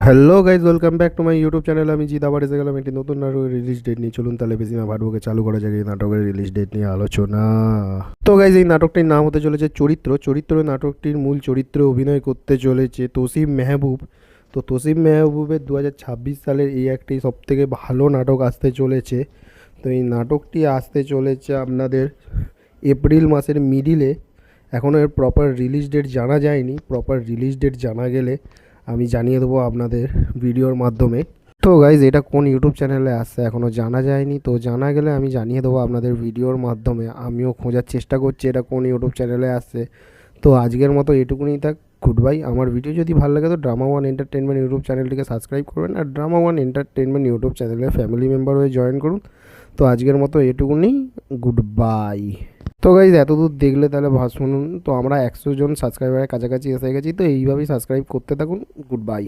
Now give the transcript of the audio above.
Hello guys, welcome back to my YouTube channel. আমি জিত আবার এসে গেলাম একটি নতুন নাটকের রিলিজ ডেট নিয়ে। চলুন তাহলে বেশি না ভাটবুকে চালু করা যাক এই নাটকের রিলিজ ডেট নিয়ে আলোচনা। তো গাইজ, এই নাটকটির নাম হতে চলেছে চরিত্র। নাটকটির মূল চরিত্রে অভিনয় করতে চলেছে তসিম মেহবুব। তো তসিম মেহবুবের 2026 সালের এই একটি সবথেকে ভালো নাটক আসতে চলেছে। তো এই নাটকটি আসতে চলেছে আপনাদের এপ্রিল মাসের মিডিলে। এখনও এর প্রপার রিলিজ ডেট জানা যায়নি। প্রপার রিলিজ ডেট জানা গেলে আমি জানিয়ে দেবো আপনাদের ভিডিওর মাধ্যমে। তো গাইজ, এটা কোন ইউটিউব চ্যানেলে আসছে এখনও জানা যায়নি। তো জানা গেলে আমি জানিয়ে দেবো আপনাদের ভিডিওর মাধ্যমে। আমিও খোঁজার চেষ্টা করছি এটা কোন ইউটিউব চ্যানেলে আসছে। তো আজকের মতো এটুকুনি থাক। Good bye. আমার ভিডিও যদি ভালো লাগে তো ড্রামা ওয়ান এন্টারটেনমেন্ট ইউটিউব চ্যানেলটিকে সাবস্ক্রাইব করবেন, আর ড্রামা ওয়ান এন্টারটেনমেন্ট ইউটিউব চ্যানেলে ফ্যামিলি মেম্বার হয়ে জয়েন করুন। তো আজকের মতো এটুকুনি। Good bye. তো গাইজ, এতদূর দেখলে তাহলে শুনুন। তো আমরা 100 জন সাবস্ক্রাইবারের কাছাকাছি এসে গেছি। তো এইভাবেই সাবস্ক্রাইব করতে থাকুন। Good bye.